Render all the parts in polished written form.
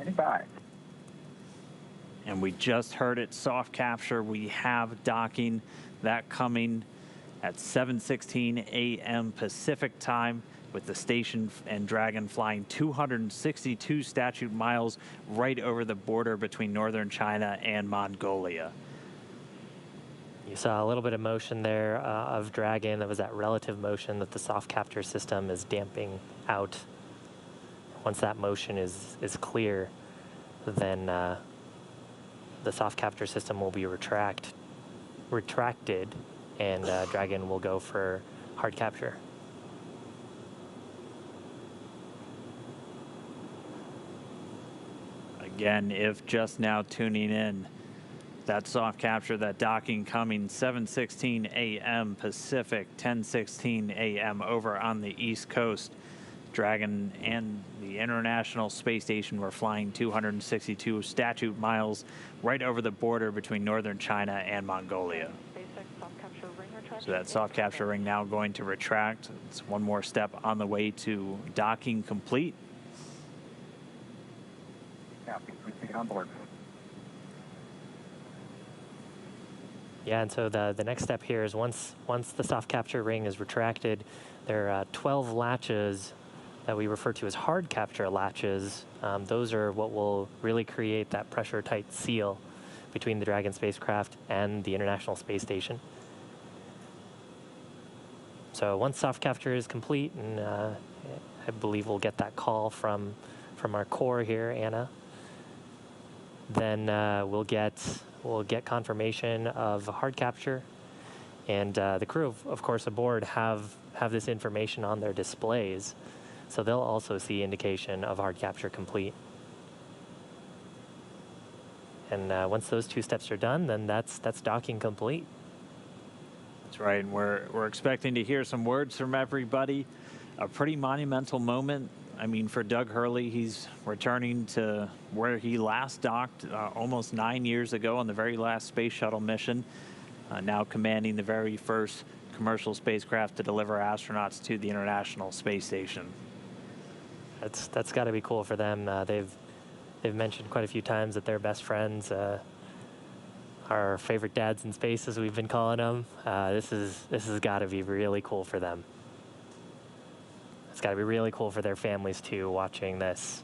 Standby. And we just heard it, soft capture. We have docking, that coming at 7:16 a.m. Pacific time, with the station and Dragon flying 262 statute miles right over the border between northern China and Mongolia. You saw a little bit of motion there of Dragon. That was that relative motion that the soft capture system is damping out. Once that motion is clear, then the soft capture system will be retracted, and Dragon will go for hard capture. Again, if just now tuning in, that soft capture, that docking coming 7:16 a.m. Pacific, 10:16 a.m. over on the East Coast. Dragon and the International Space Station were flying 262 statute miles right over the border between northern China and Mongolia. So that soft capture ring now going to retract. It's one more step on the way to docking complete. On board. Yeah, and so the next step here is once the soft capture ring is retracted, there are 12 latches that we refer to as hard capture latches. Those are what will really create that pressure tight seal between the Dragon spacecraft and the International Space Station. So once soft capture is complete, and I believe we'll get that call from our core here, Anna, then we'll get confirmation of hard capture, and the crew of course aboard have this information on their displays, so they'll also see indication of hard capture complete. And once those two steps are done, then that's docking complete. That's right, and we're expecting to hear some words from everybody. A pretty monumental moment. I mean, for Doug Hurley, he's returning to where he last docked almost 9 years ago on the very last space shuttle mission, now commanding the very first commercial spacecraft to deliver astronauts to the International Space Station. That's got to be cool for them. They've mentioned quite a few times that they're best friends, our favorite dads in space, as we've been calling them. This has got to be really cool for them. It's got to be really cool for their families too, watching this.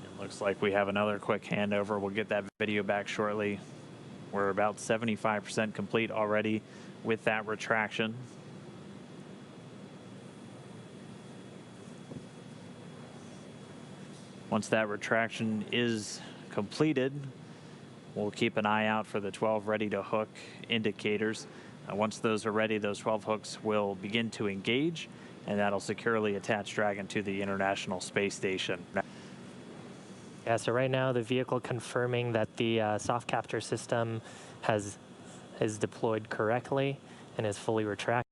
It looks like we have another quick handover. We'll get that video back shortly. We're about 75% complete already with that retraction. Once that retraction is completed, we'll keep an eye out for the 12 ready to hook indicators. Once those are ready, those 12 hooks will begin to engage, and that'll securely attach Dragon to the International Space Station. Yeah, so right now the vehicle confirming that the soft capture system is deployed correctly and is fully retracted.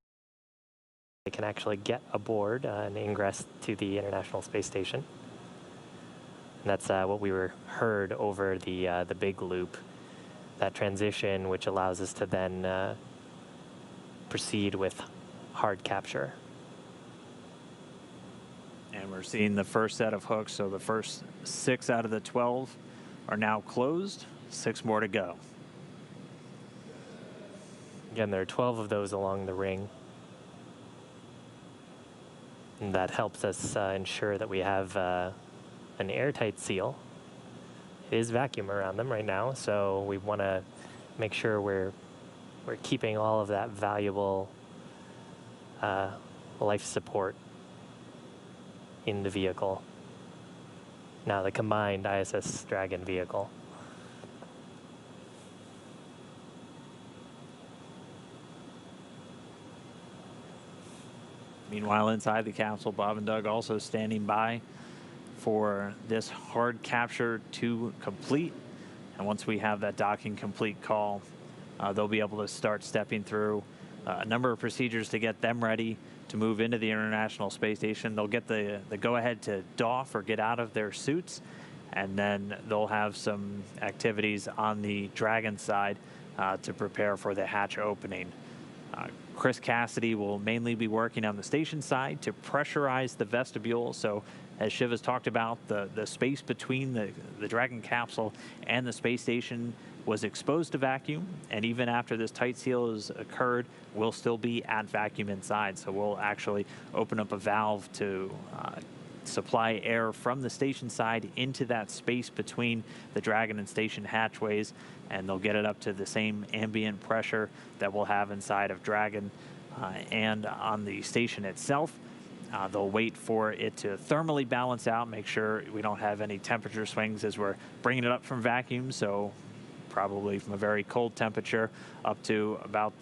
They can actually get aboard and ingress to the International Space Station. And that's what we heard over the big loop, that transition, which allows us to then proceed with hard capture. And we're seeing the first set of hooks, so the first 6 out of the 12 are now closed, 6 more to go. Again, there are 12 of those along the ring. And that helps us ensure that we have an airtight seal. It is vacuum around them right now, so we want to make sure we're keeping all of that valuable life support in the vehicle. Now the combined ISS Dragon vehicle. Meanwhile, inside the capsule, Bob and Doug also standing by for this hard capture to complete. And once we have that docking complete call, they'll be able to start stepping through a number of procedures to get them ready to move into the International Space Station. They'll get the go-ahead to doff or get out of their suits, and then they'll have some activities on the Dragon side to prepare for the hatch opening. Chris Cassidy will mainly be working on the station side to pressurize the vestibule. So as Shiv has talked about, the space between the Dragon capsule and the space station was exposed to vacuum. And even after this tight seal has occurred, we'll still be at vacuum inside. So we'll actually open up a valve to supply air from the station side into that space between the Dragon and station hatchways, and they'll get it up to the same ambient pressure that we'll have inside of Dragon and on the station itself. They'll wait for it to thermally balance out, make sure we don't have any temperature swings as we're bringing it up from vacuum. So probably from a very cold temperature up to about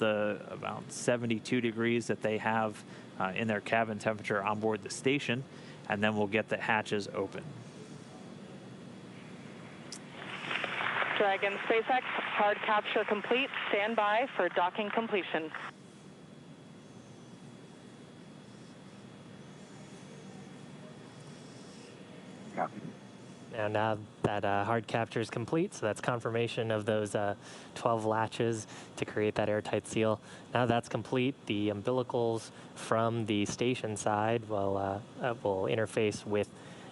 72 degrees that they have in their cabin temperature on board the station. And then we'll get the hatches open. Dragon SpaceX, hard capture complete. Stand by for docking completion. Copy. Now that hard capture is complete, so that's confirmation of those 12 latches to create that airtight seal. Now that's complete, the umbilicals from the station side will interface with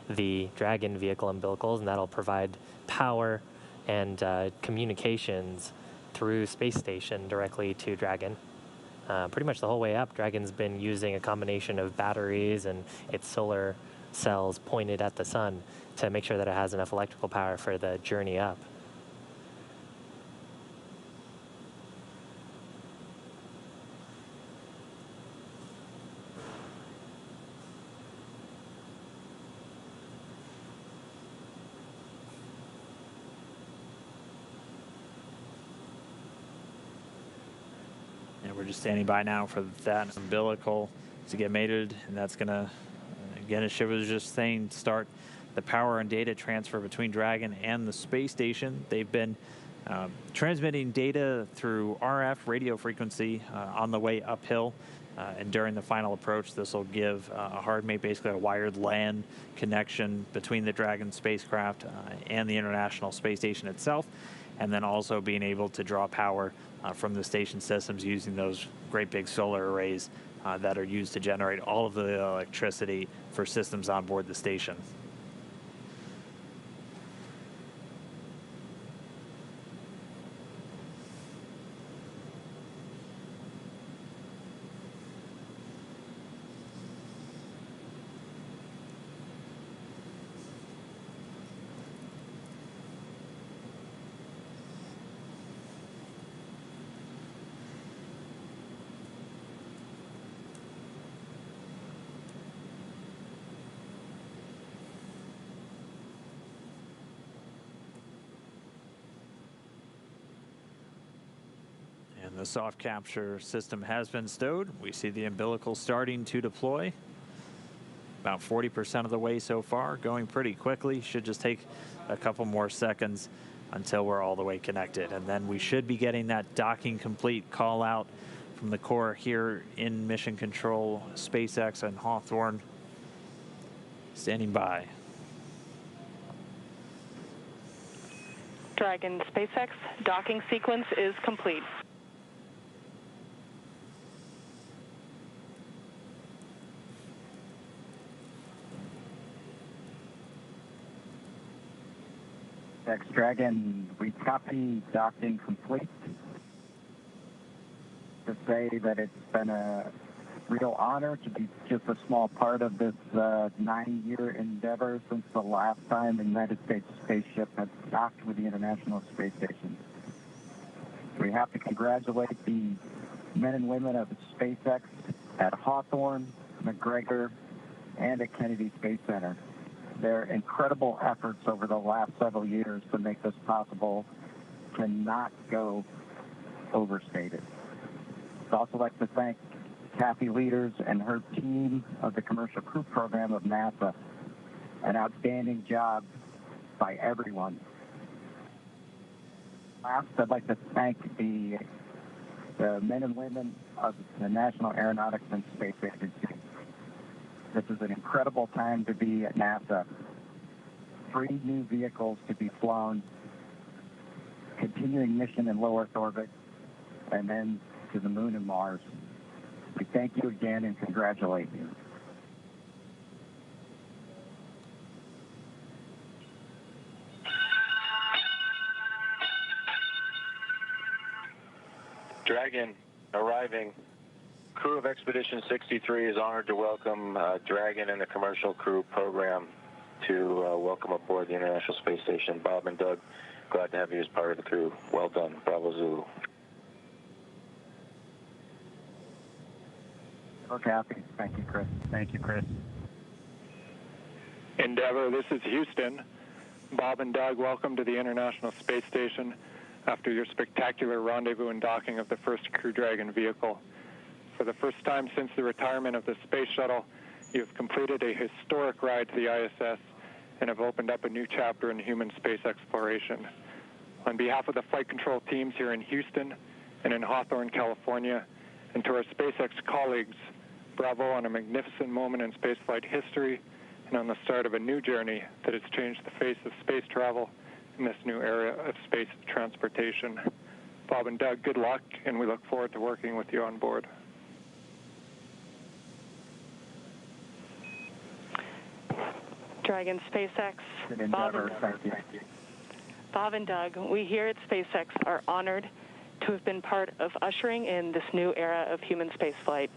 the Dragon vehicle umbilicals, and that'll provide power and communications through space station directly to Dragon. Pretty much the whole way up, Dragon's been using a combination of batteries and its solar cells pointed at the sun to make sure that it has enough electrical power for the journey up. And we're just standing by now for that umbilical to get mated, and that's going to, again, as Shiv was just saying, start the power and data transfer between Dragon and the space station. They've been transmitting data through RF radio frequency on the way uphill, and during the final approach, this will give a hard mate, basically a wired LAN connection between the Dragon spacecraft and the International Space Station itself, and then also being able to draw power from the station systems using those great big solar arrays that are used to generate all of the electricity for systems on board the station. And the soft capture system has been stowed. We see the umbilical starting to deploy. About 40% of the way so far, going pretty quickly. Should just take a couple more seconds until we're all the way connected. And then we should be getting that docking complete call out from the core here in Mission Control, SpaceX and Hawthorne. Standing by. Dragon SpaceX, docking sequence is complete. Dragon, we copy docking complete. To say that it's been a real honor to be just a small part of this 9-year endeavor since the last time the United States spaceship had docked with the International Space Station. We have to congratulate the men and women of SpaceX at Hawthorne, McGregor, and at Kennedy Space Center. Their incredible efforts over the last several years to make this possible cannot go overstated. I'd also like to thank Kathy Leaders and her team of the Commercial Crew Program of NASA. An outstanding job by everyone. Last, I'd like to thank the men and women of the National Aeronautics and Space Agency. This is an incredible time to be at NASA. 3 new vehicles to be flown, continuing mission in low Earth orbit, and then to the moon and Mars. We thank you again and congratulate you. Dragon arriving. Crew of Expedition 63 is honored to welcome Dragon and the commercial crew program to welcome aboard the International Space Station. Bob and Doug, glad to have you as part of the crew. Well done. Bravo Zulu. Okay, happy. Thank you, Chris. Thank you, Chris. Endeavour, this is Houston. Bob and Doug, welcome to the International Space Station after your spectacular rendezvous and docking of the first Crew Dragon vehicle. For the first time since the retirement of the Space Shuttle, you have completed a historic ride to the ISS and have opened up a new chapter in human space exploration. On behalf of the flight control teams here in Houston and in Hawthorne, California, and to our SpaceX colleagues, bravo on a magnificent moment in spaceflight history and on the start of a new journey that has changed the face of space travel in this new era of space transportation. Bob and Doug, good luck, and we look forward to working with you on board. Dragon SpaceX, Bob and Doug, we here at SpaceX are honored to have been part of ushering in this new era of human spaceflight.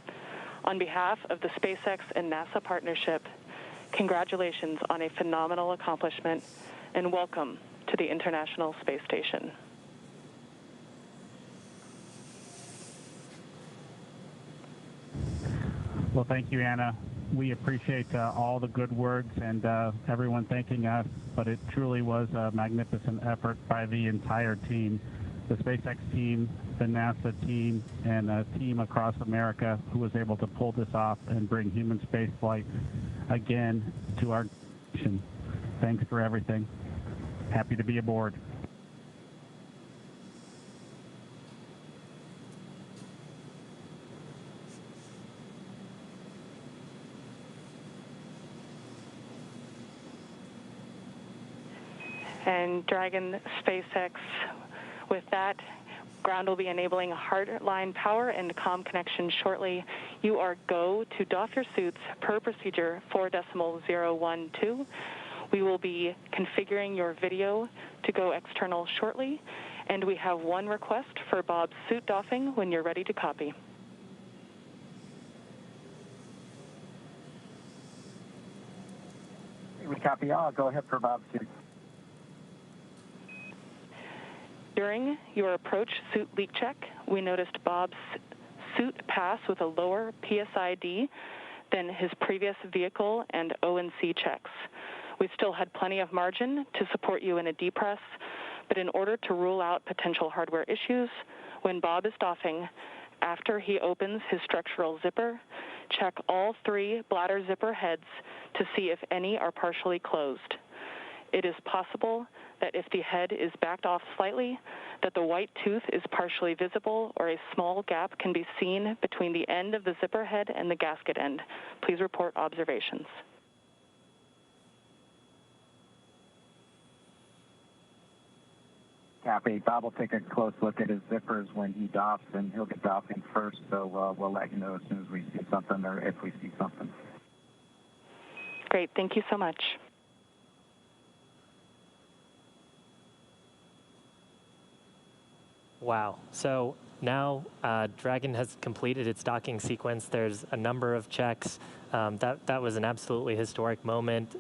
On behalf of the SpaceX and NASA partnership, congratulations on a phenomenal accomplishment and welcome to the International Space Station. Well, thank you, Anna. We appreciate all the good words and everyone thanking us, but it truly was a magnificent effort by the entire team, the SpaceX team, the NASA team, and a team across America who was able to pull this off and bring human spaceflight again to our nation. Thanks for everything. Happy to be aboard. And Dragon SpaceX, with that, ground will be enabling hardline power and comm connection shortly. You are go to doff your suits per procedure 4.012. We will be configuring your video to go external shortly, and we have one request for Bob's suit doffing when you're ready to copy. We copy all. Go ahead for Bob's suit. During your approach suit leak check, we noticed Bob's suit pass with a lower PSID than his previous vehicle and O&C checks. We still had plenty of margin to support you in a depress, but in order to rule out potential hardware issues, when Bob is doffing, after he opens his structural zipper, check all 3 bladder zipper heads to see if any are partially closed. It is possible that if the head is backed off slightly, that the white tooth is partially visible or a small gap can be seen between the end of the zipper head and the gasket end. Please report observations. Copy. Bob will take a close look at his zippers when he doffs, and he'll get doffing first, so we'll let you know as soon as we see something or if we see something. Great. Thank you so much. Wow. So now Dragon has completed its docking sequence. There's a number of checks. That was an absolutely historic moment.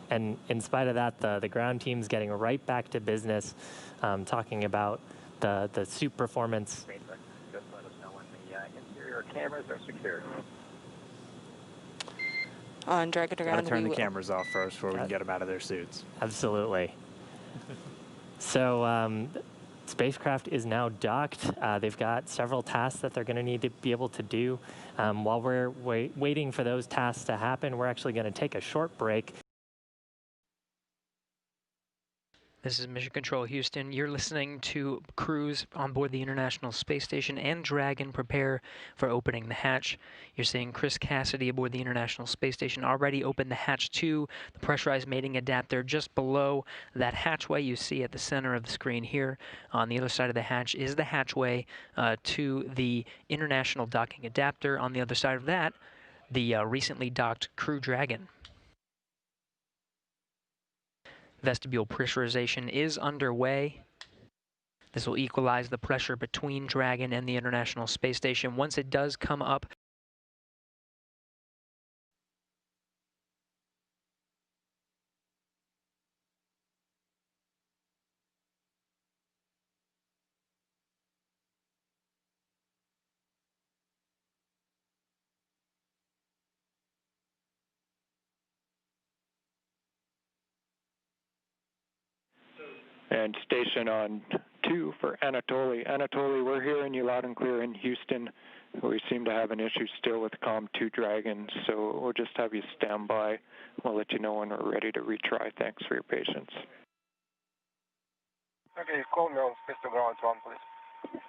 And in spite of that, the ground team's getting right back to business, talking about the suit performance. Just let us know when the interior cameras are secured. On Dragon to ground, Gotta turn the cameras off first before we can get them out of their suits. Absolutely. So spacecraft is now docked. They've got several tasks that they're going to need to be able to do. While we're waiting for those tasks to happen, we're actually going to take a short break. This is Mission Control Houston. You're listening to crews on board the International Space Station and Dragon prepare for opening the hatch. You're seeing Chris Cassidy aboard the International Space Station already opened the hatch 2, the pressurized mating adapter just below that hatchway you see at the center of the screen here. On the other side of the hatch is the hatchway to the International docking adapter. On the other side of that, the recently docked Crew Dragon. Vestibule pressurization is underway. This will equalize the pressure between Dragon and the International Space Station. Once it does come up, And station on 2 for Anatoly. Anatoly, we're hearing you loud and clear in Houston. We seem to have an issue still with COM 2 Dragon, so we'll just have you stand by. We'll let you know when we're ready to retry. Thanks for your patience. Okay, call me on System Ground 1, please.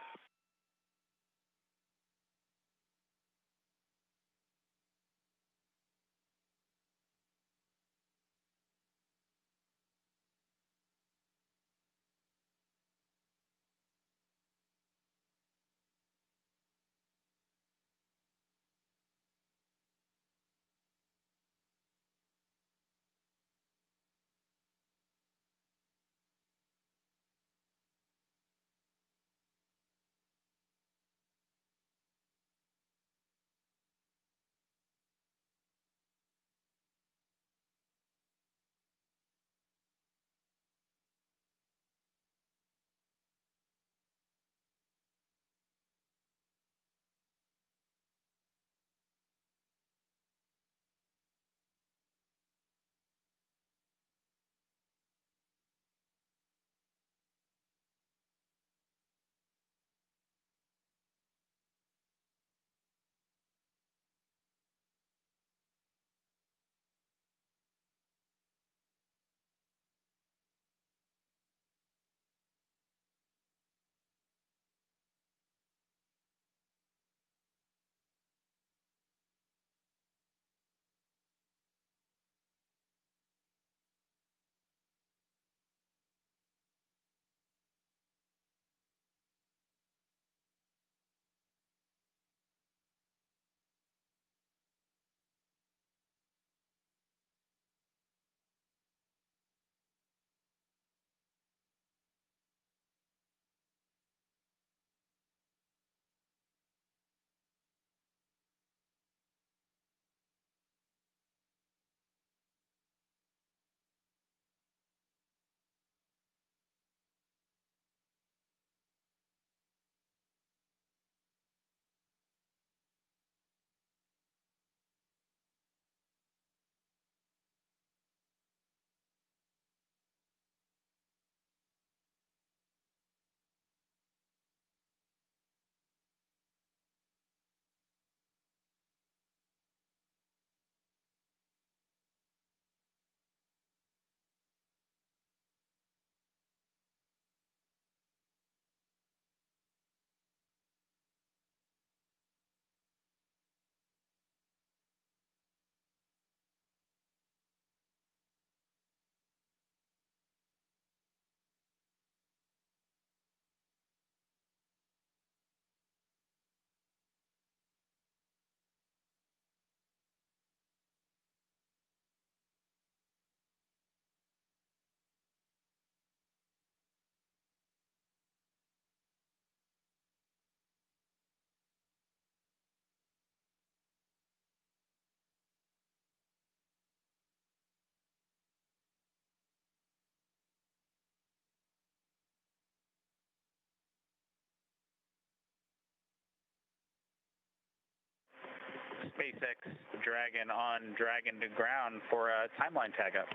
SpaceX Dragon on Dragon to ground for a timeline tag up.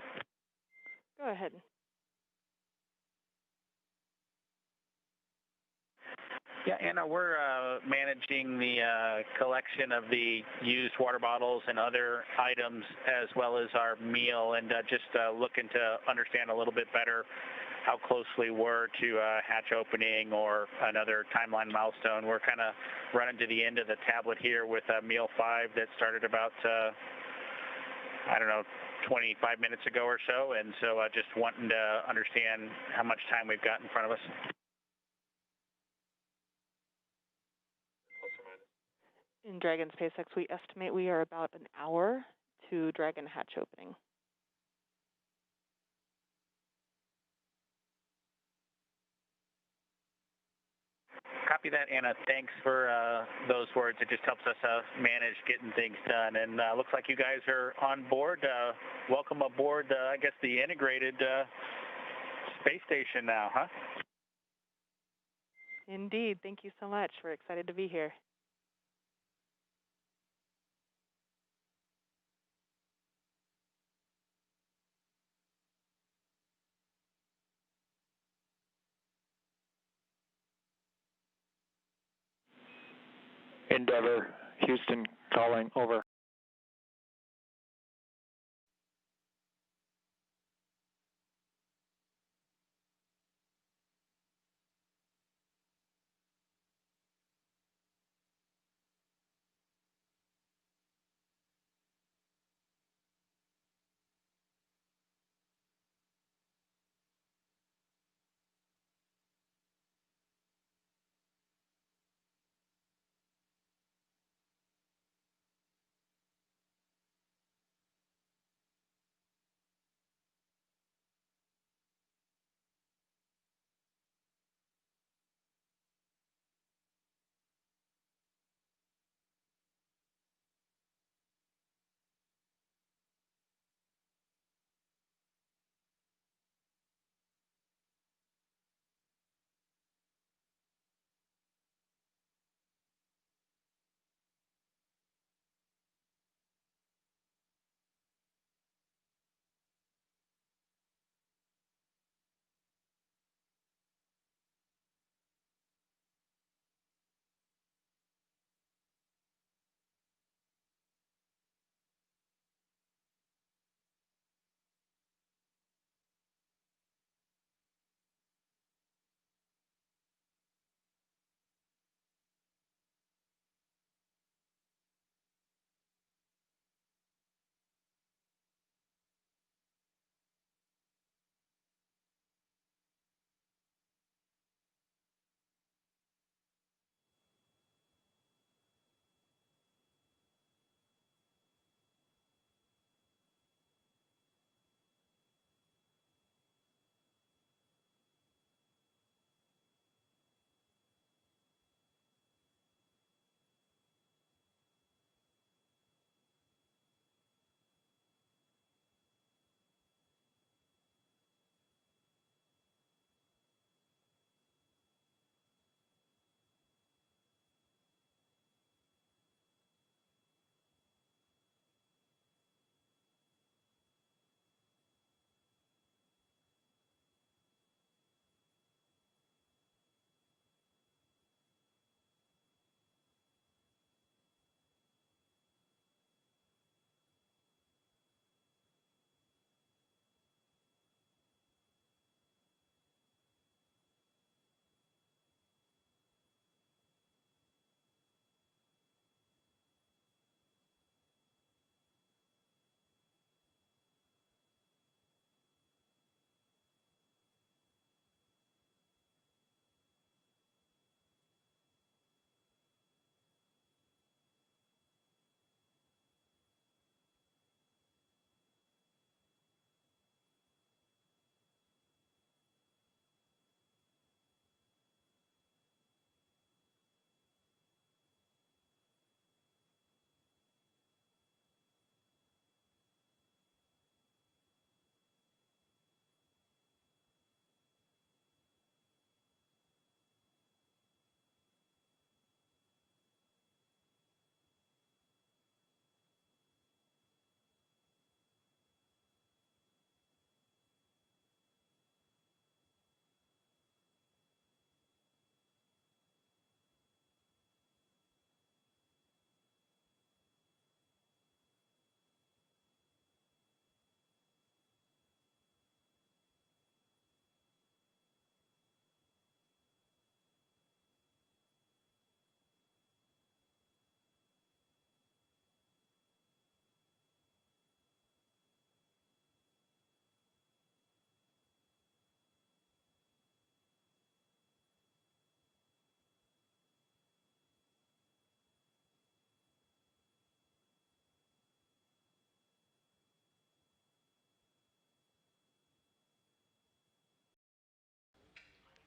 Go ahead. Yeah, Anna, we're managing the collection of the used water bottles and other items as well as our meal, and just looking to understand a little bit better how close we were to hatch opening or another timeline milestone. We're kind of running to the end of the tablet here with meal 5 that started about, I don't know, 25 minutes ago or so, and so just wanting to understand how much time we've got in front of us. In Dragon SpaceX, we estimate we are about an hour to Dragon hatch opening. Copy that, Anna. Thanks for those words. It just helps us manage getting things done. And looks like you guys are on board. Welcome aboard, I guess, the integrated space station now, huh? Indeed. Thank you so much. We're excited to be here. Endeavor, Houston calling, over.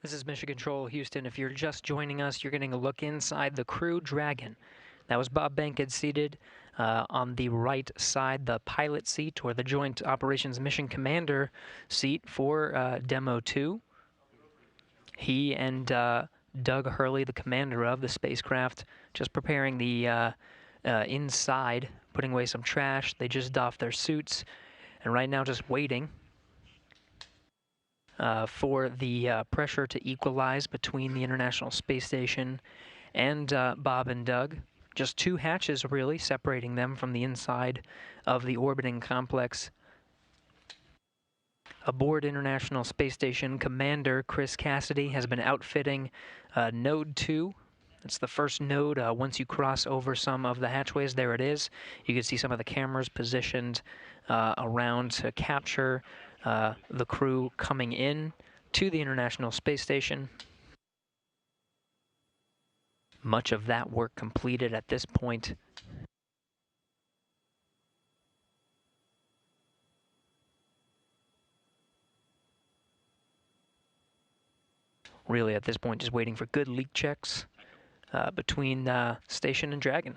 This is Mission Control Houston. If you're just joining us, you're getting a look inside the Crew Dragon. That was Bob Bankhead seated on the right side, the pilot seat or the Joint Operations Mission Commander seat for Demo 2. He and Doug Hurley, the commander of the spacecraft, just preparing the inside, putting away some trash. They just doffed their suits, and right now just waiting for the pressure to equalize between the International Space Station and Bob and Doug. Just two hatches, really, separating them from the inside of the orbiting complex. Aboard International Space Station, Commander Chris Cassidy has been outfitting Node 2. It's the first node. Once you cross over some of the hatchways, there it is. You can see some of the cameras positioned around to capture the crew coming in to the International Space Station. Much of that work completed at this point. Really, at this point, just waiting for good leak checks between Station and Dragon.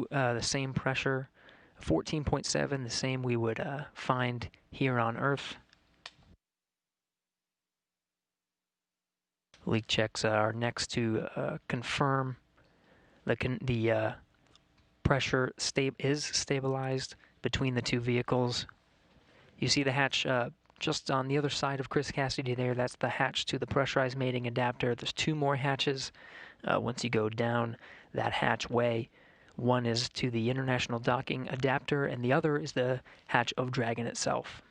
The same pressure, 14.7, the same we would find here on Earth. Leak checks are next to confirm the pressure is stabilized between the two vehicles. You see the hatch just on the other side of Chris Cassidy there. That's the hatch to the pressurized mating adapter. There's two more hatches once you go down that hatchway. One is to the International Docking Adapter, and the other is the hatch of Dragon itself.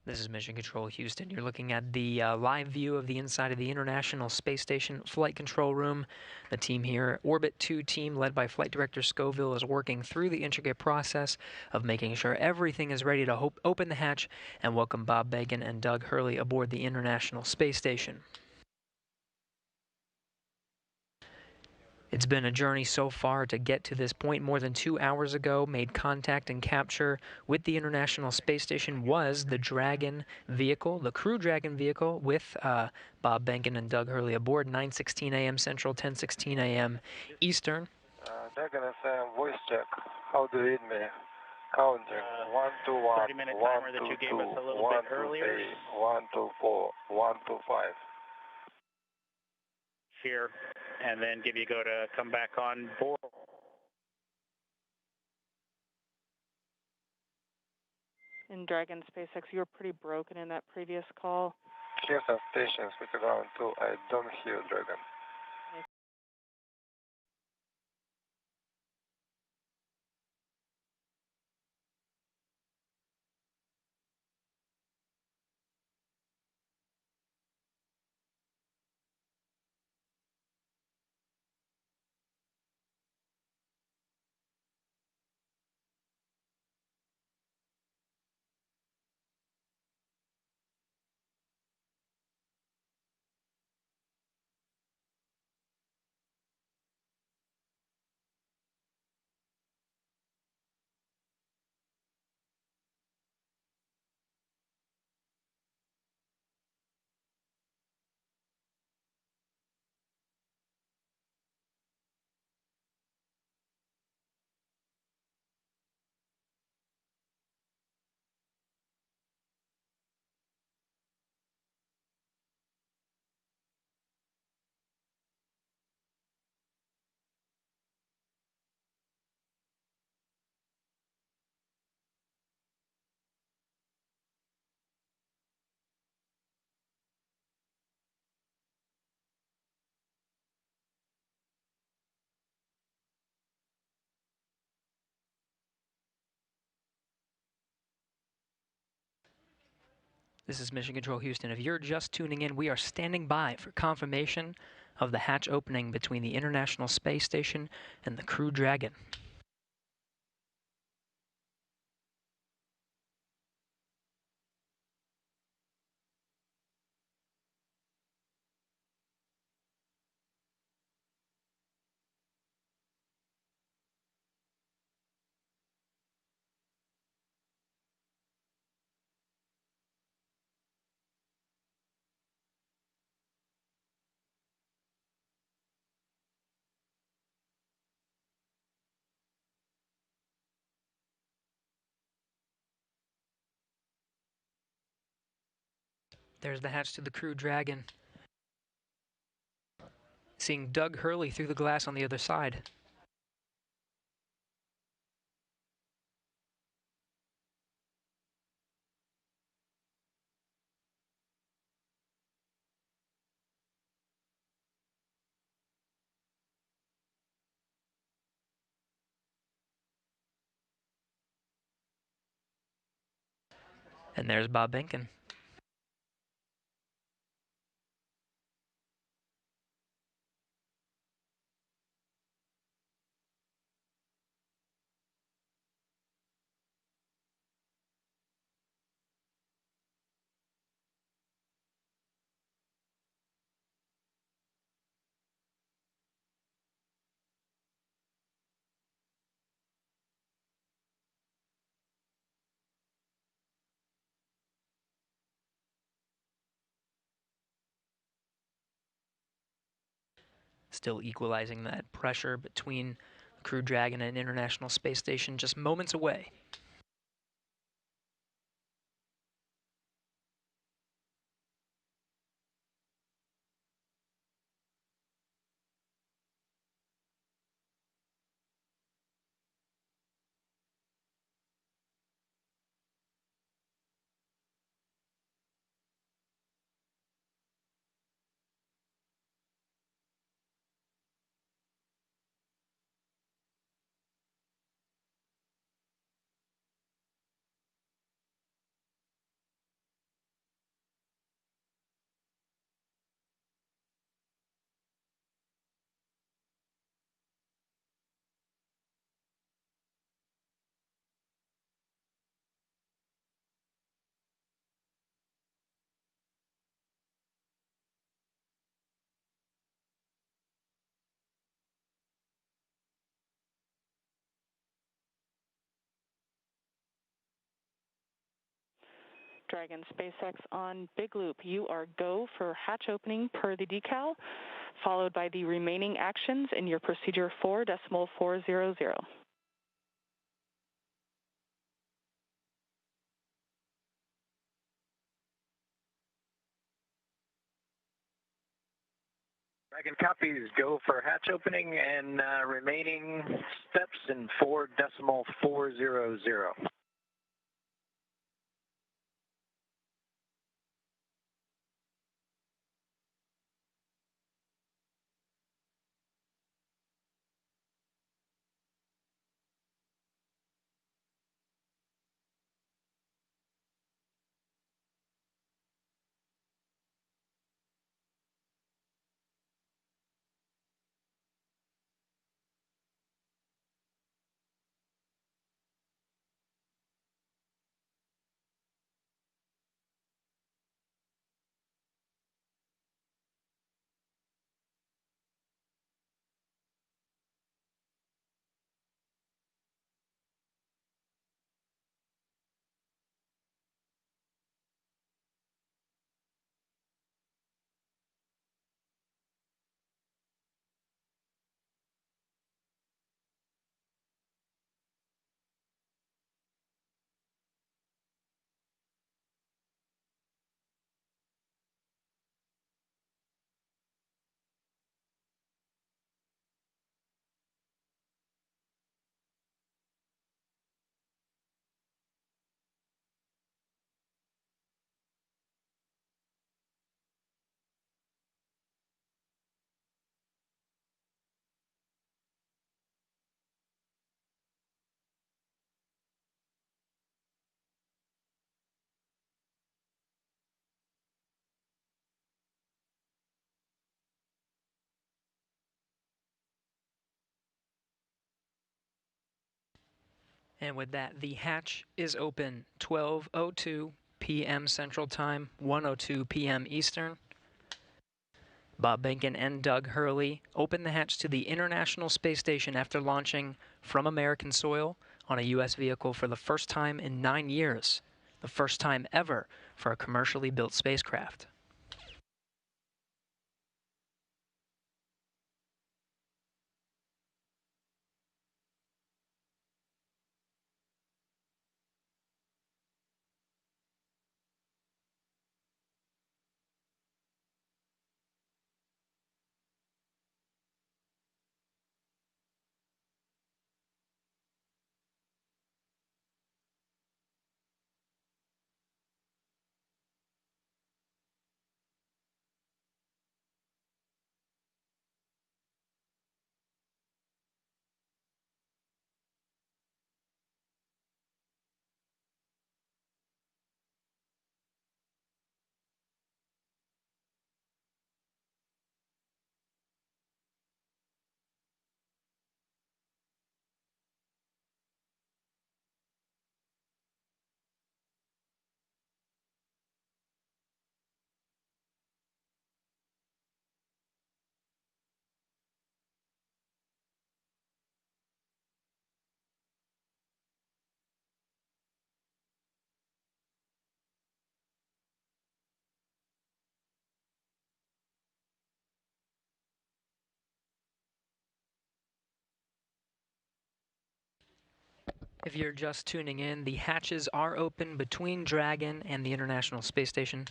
This is Mission Control Houston. You're looking at the live view of the inside of the International Space Station Flight Control Room. The team here, Orbit 2 team, led by Flight Director Scoville, is working through the intricate process of making sure everything is ready to open the hatch and welcome Bob Bankhead and Doug Hurley aboard the International Space Station. It's been a journey so far to get to this point. More than 2 hours ago, made contact and capture with the International Space Station was the Dragon vehicle, the Crew Dragon vehicle, with Bob Bankhead and Doug Hurley aboard, 9:16 a.m. Central, 10:16 a.m. Eastern. Dragon FM voice check. How do you read me? Counting. 1, 2, 1, 30-minute 1, timer 2, that you gave 2, us a little 1, bit 2, earlier. 3, 1, 2, 4, 1, 2, 5. Here, and then give you go to come back on board. In Dragon SpaceX, you were pretty broken in that previous call. clear some stations with the ground 2. I don't hear Dragon. This is Mission Control Houston. If you're just tuning in, we are standing by for confirmation of the hatch opening between the International Space Station and the Crew Dragon. There's the hatch to the Crew Dragon. Seeing Doug Hurley through the glass on the other side. And there's Bob Benkin. Still equalizing that pressure between the Crew Dragon and International Space Station, just moments away. Dragon SpaceX on Big Loop. You are go for hatch opening per the decal, followed by the remaining actions in your procedure 4.400. Dragon copies, go for hatch opening and remaining steps in 4.400. And with that, the hatch is open. 12:02 p.m. Central Time, 1:02 p.m. Eastern. Bob Behnken and Doug Hurley opened the hatch to the International Space Station after launching from American soil on a U.S. vehicle for the first time in 9 years, the first time ever for a commercially built spacecraft. If you're just tuning in, the hatches are open between Dragon and the International Space Station.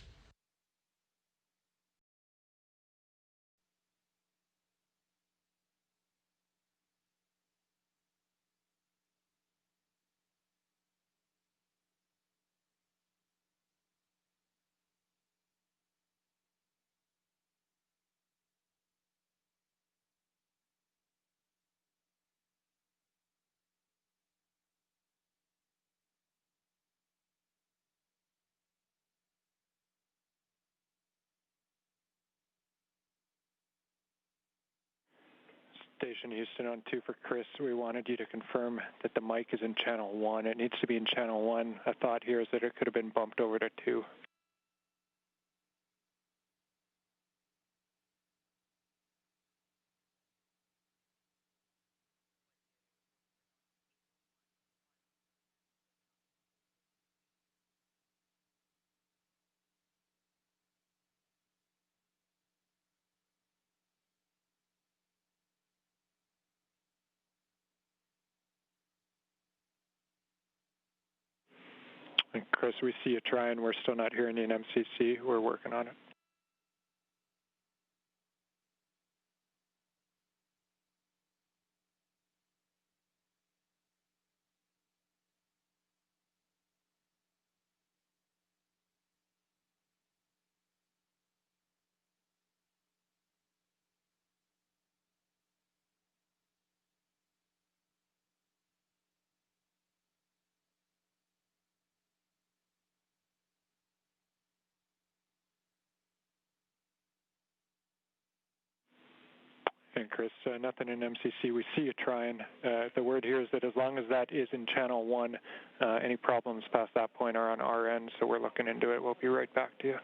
Station Houston on 2 for Chris. We wanted you to confirm that the mic is in channel 1. It needs to be in channel 1. A thought here is that it could have been bumped over to 2. And Chris, we see you trying. We're still not hearing you in MCC. We're working on it. And Chris, nothing in MCC. We see you trying. The word here is that as long as that is in channel 1, any problems past that point are on our end, so we're looking into it. We'll be right back to you.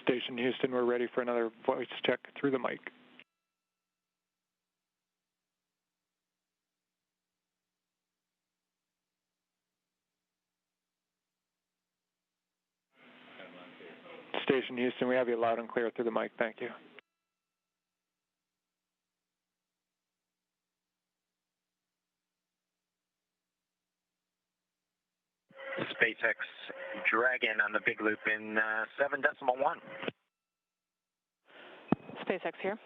Station Houston, we're ready for another voice check through the mic. Station Houston, we have you loud and clear through the mic. Thank you. SpaceX Dragon on the big loop in 7.1. SpaceX here.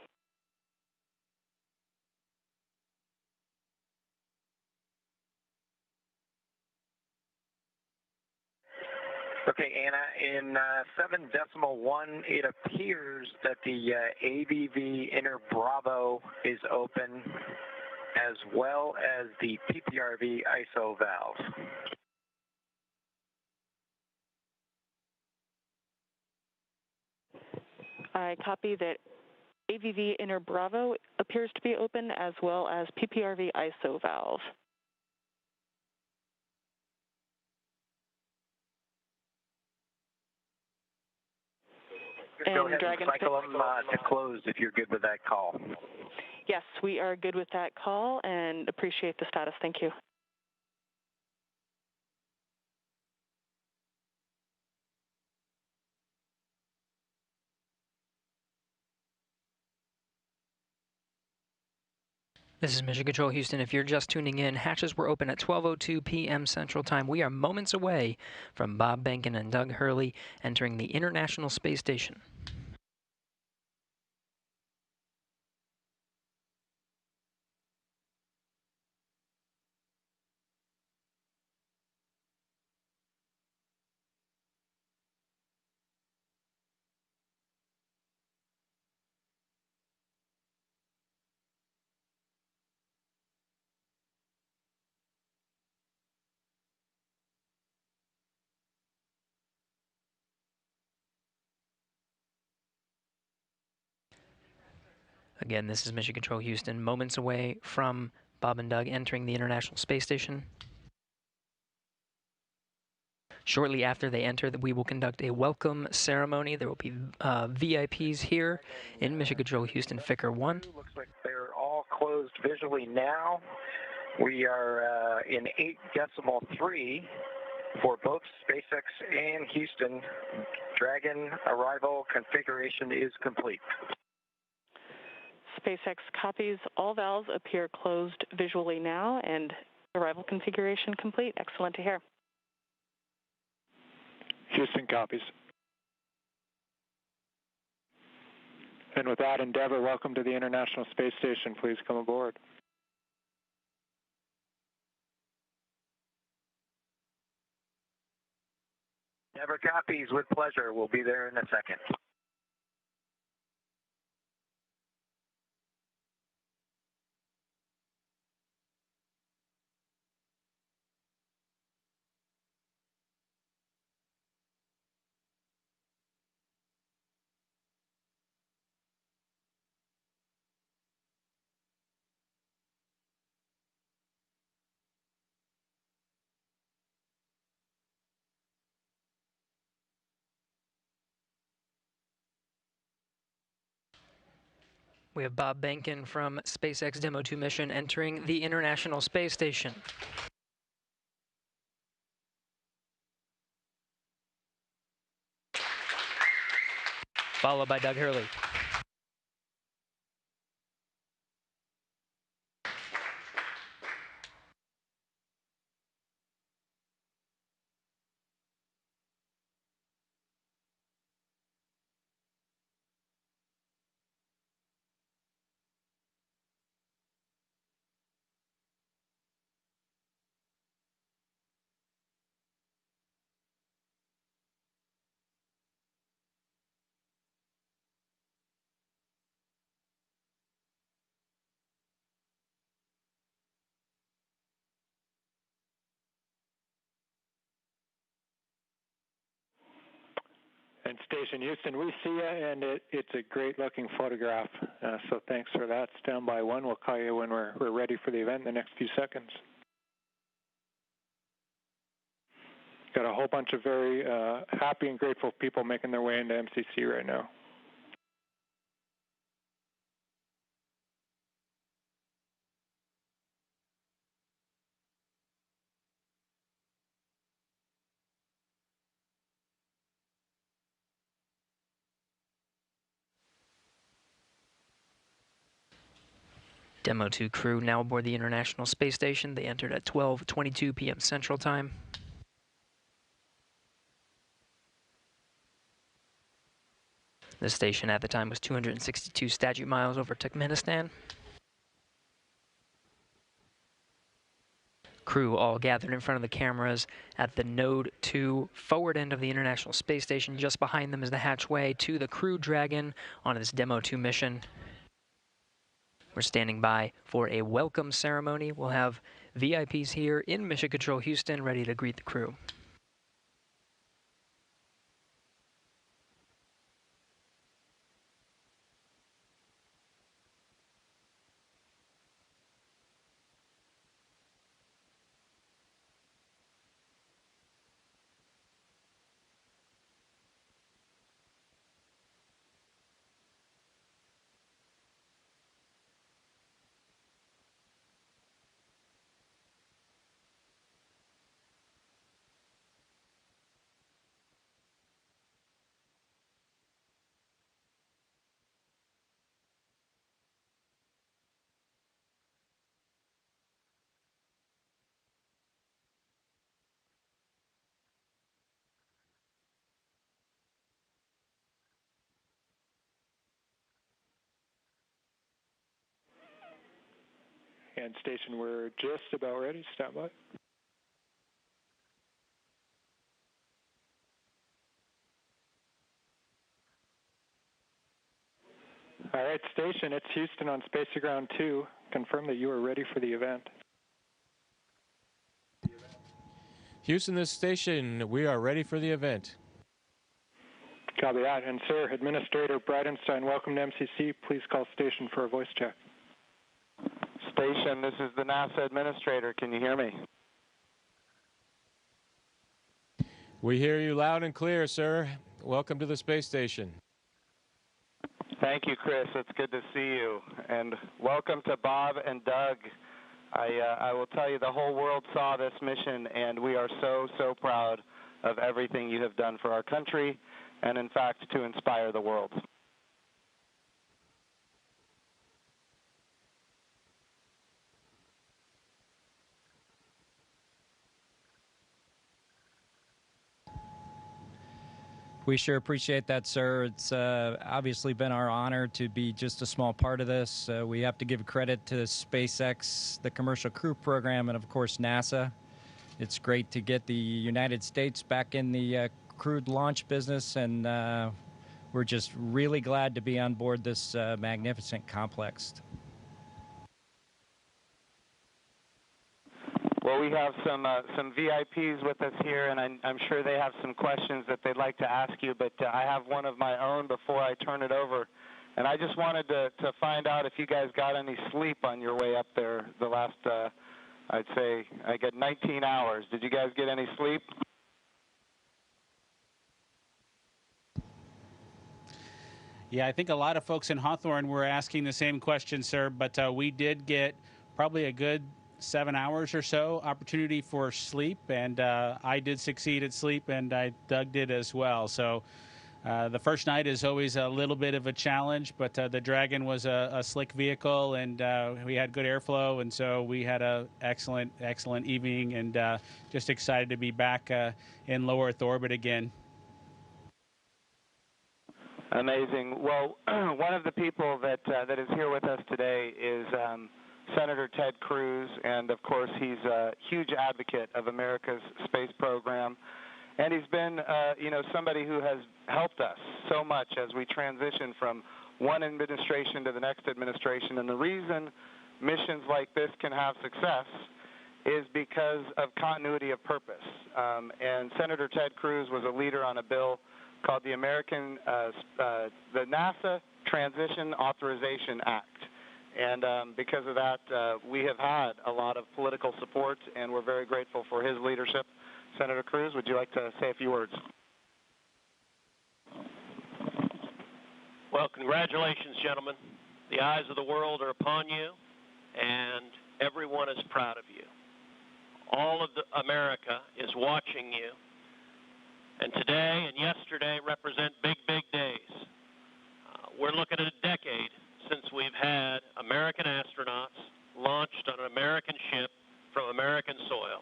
Okay, Anna, in 7.1, it appears that the AVV inner Bravo is open, as well as the PPRV ISO valve. I copy that AVV inner Bravo appears to be open, as well as PPRV ISO valve. Go ahead and cycle them to close if you're good with that call. Yes, we are good with that call and appreciate the status. Thank you. This is Mission Control Houston. If you're just tuning in, hatches were open at 12:02 p.m. Central Time. We are moments away from Bob Behnken and Doug Hurley entering the International Space Station. Again, this is Mission Control Houston, moments away from Bob and Doug entering the International Space Station. Shortly after they enter, we will conduct a welcome ceremony. There will be VIPs here in Mission Control Houston, Ficker 1. Looks like they're all closed visually now. We are in 8.3 for both SpaceX and Houston. Dragon arrival configuration is complete. SpaceX copies. All valves appear closed visually now, and arrival configuration complete. Excellent to hear. Houston copies. And with that, Endeavour, welcome to the International Space Station. Please come aboard. Endeavour copies with pleasure. We'll be there in a second. We have Bob Behnken from SpaceX Demo 2 mission entering the International Space Station. Followed by Doug Hurley. And Station Houston, we see you, and it's a great-looking photograph. So thanks for that. Stand by one. We'll call you when we're ready for the event in the next few seconds. Got a whole bunch of very happy and grateful people making their way into MCC right now. Demo 2 crew now aboard the International Space Station. They entered at 12:22 p.m. Central Time. The station at the time was 262 statute miles over Turkmenistan. Crew all gathered in front of the cameras at the Node 2 forward end of the International Space Station. Just behind them is the hatchway to the Crew Dragon on this Demo 2 mission. We're standing by for a welcome ceremony. We'll have VIPs here in Mission Control Houston ready to greet the crew. And station, we're just about ready. Stand by. All right, station, it's Houston on Space to Ground 2. Confirm that you are ready for the event. Houston, this station, we are ready for the event. Copy that. And sir, Administrator Bridenstine, welcome to MCC. Please call station for a voice check. Station, this is the NASA Administrator. Can you hear me? We hear you loud and clear, sir. Welcome to the space station. Thank you, Chris. It's good to see you. And welcome to Bob and Doug. I will tell you, the whole world saw this mission, and we are so, so proud of everything you have done for our country and, in fact, to inspire the world. We sure appreciate that, sir. It's obviously been our honor to be just a small part of this. We have to give credit to SpaceX, the Commercial Crew Program, and, of course, NASA. It's great to get the United States back in the crewed launch business, and we're just really glad to be on board this magnificent complex. Well, we have some VIPs with us here, and I'm sure they have some questions that they'd like to ask you, but I have one of my own before I turn it over. And I just wanted to find out if you guys got any sleep on your way up there the last, I'd say, I get 19 hours. Did you guys get any sleep? Yeah, I think a lot of folks in Hawthorne were asking the same question, sir, but we did get probably a good 7 hours or so opportunity for sleep, and I did succeed at sleep, and Doug did as well. So the first night is always a little bit of a challenge, but the Dragon was a slick vehicle, and we had good airflow, and so we had a excellent evening, and just excited to be back in low Earth orbit again. Amazing. Well, one of the people that is here with us today is Senator Ted Cruz, and of course he's a huge advocate of America's space program, and he's been somebody who has helped us so much as we transition from one administration to the next administration. And the reason missions like this can have success is because of continuity of purpose. And Senator Ted Cruz was a leader on a bill called the NASA Transition Authorization Act. And because of that, we have had a lot of political support, and we're very grateful for his leadership. Senator Cruz, would you like to say a few words? Well, congratulations, gentlemen. The eyes of the world are upon you, and everyone is proud of you. All of America is watching you, and today and yesterday represent big, big days. We're looking at a decade since we've had American astronauts launched on an American ship from American soil.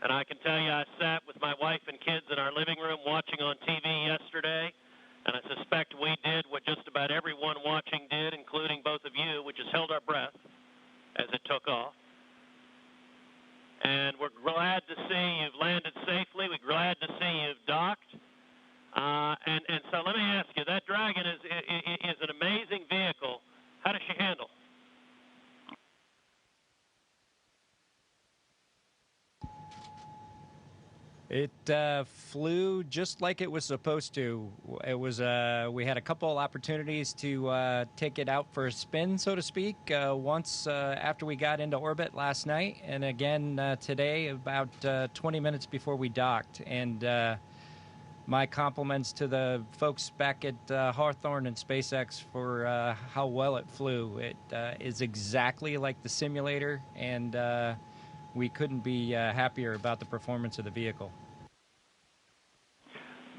And I can tell you, I sat with my wife and kids in our living room watching on TV yesterday, and I suspect we did what just about everyone watching did, including both of you, which is held our breath as it took off. And we're glad to see you've landed safely. We're glad to see you've docked. And so let me ask you, that Dragon is an amazing vehicle. How does she handle? It flew just like it was supposed to. It was we had a couple opportunities to take it out for a spin, so to speak, once after we got into orbit last night, and again today about 20 minutes before we docked. And my compliments to the folks back at Hawthorne and SpaceX for how well it flew. It is exactly like the simulator, and we couldn't be happier about the performance of the vehicle.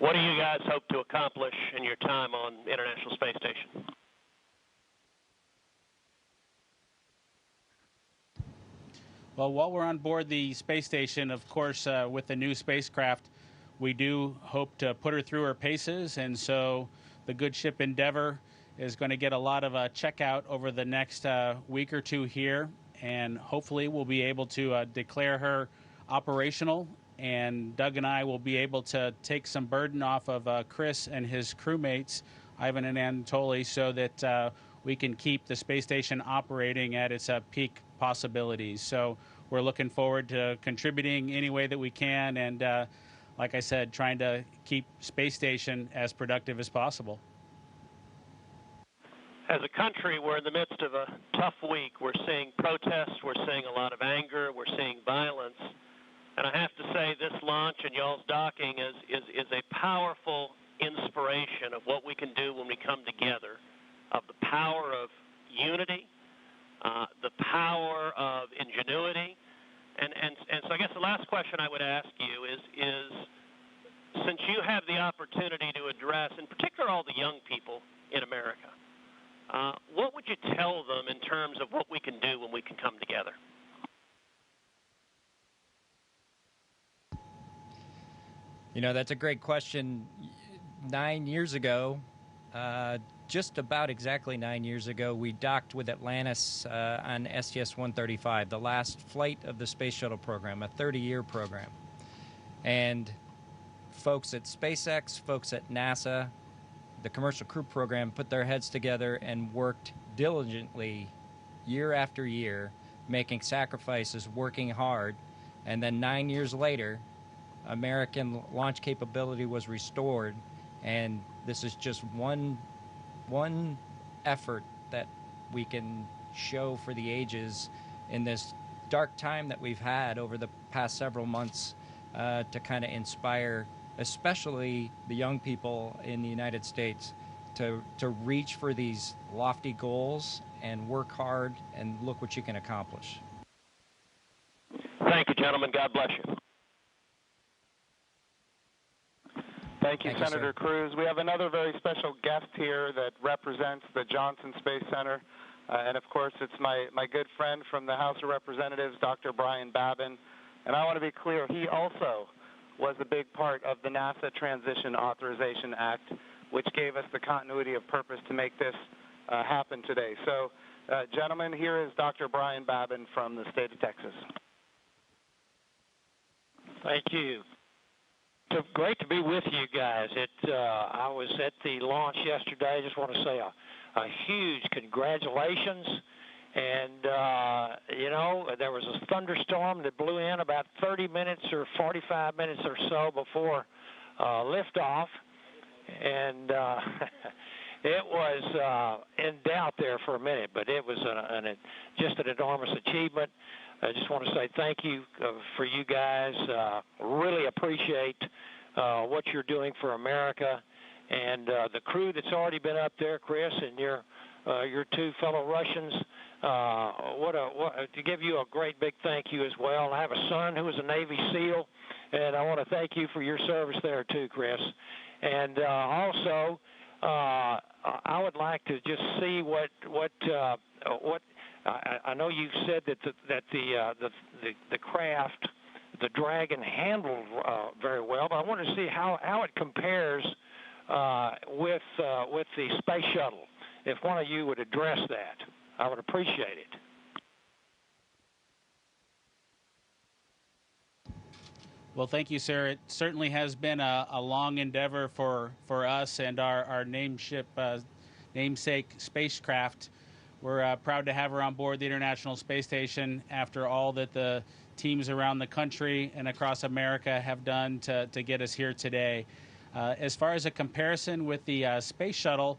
What do you guys hope to accomplish in your time on the International Space Station? Well, while we're on board the space station, of course, with the new spacecraft, we do hope to put her through her paces, and so the good ship Endeavour is going to get a lot of checkout over the next week or two here. and hopefully we'll be able to declare her operational, and Doug and I will be able to take some burden off of Chris and his crewmates, Ivan and Anatoly, so that we can keep the space station operating at its peak possibilities. So we're looking forward to contributing any way that we can, and like I said, trying to keep space station as productive as possible. As a country, we're in the midst of a tough week. We're seeing protests, we're seeing a lot of anger, we're seeing violence. And I have to say, this launch and y'all's docking is a powerful inspiration of what we can do when we come together, of the power of unity, the power of ingenuity. And so I guess the last question I would ask you is since you have the opportunity to address, in particular, all the young people in America, what would you tell them in terms of what we can do when we can come together? You know, that's a great question. 9 years ago, just about exactly 9 years ago, we docked with Atlantis on STS-135, the last flight of the Space Shuttle program, a 30-year program. And folks at SpaceX, folks at NASA, the Commercial Crew Program put their heads together and worked diligently year after year, making sacrifices, working hard. And then 9 years later, American launch capability was restored, and this is just one effort that we can show for the ages in this dark time that we've had over the past several months to kind of inspire especially the young people in the United States to reach for these lofty goals and work hard and look what you can accomplish. Thank you, gentlemen. God bless you. Thank you, Senator Cruz. We have another very special guest here that represents the Johnson Space Center. And of course, it's my good friend from the House of Representatives, Dr. Brian Babin. And I want to be clear, he also was a big part of the NASA Transition Authorization Act, which gave us the continuity of purpose to make this happen today. So, gentlemen, here is Dr. Brian Babin from the state of Texas. Thank you. It's great to be with you guys. I was at the launch yesterday. I just want to say a huge congratulations. And, you know, there was a thunderstorm that blew in about 30 minutes or 45 minutes or so before liftoff. And it was in doubt there for a minute, but it was just an enormous achievement. I just want to say thank you for you guys. Really appreciate what you're doing for America, and the crew that's already been up there, Chris, and your two fellow Russians. To give you a great big thank you as well. I have a son who is a Navy SEAL, and I want to thank you for your service there too, Chris. And also, I would like to just see what I know you said that the craft, the Dragon, handled very well, but I want to see how it compares with the space shuttle. If one of you would address that, I would appreciate it. Well, thank you, sir. It certainly has been a long endeavor for us and our namesake spacecraft. We're proud to have her on board the International Space Station after all that the teams around the country and across America have done to get us here today. As far as a comparison with the space shuttle,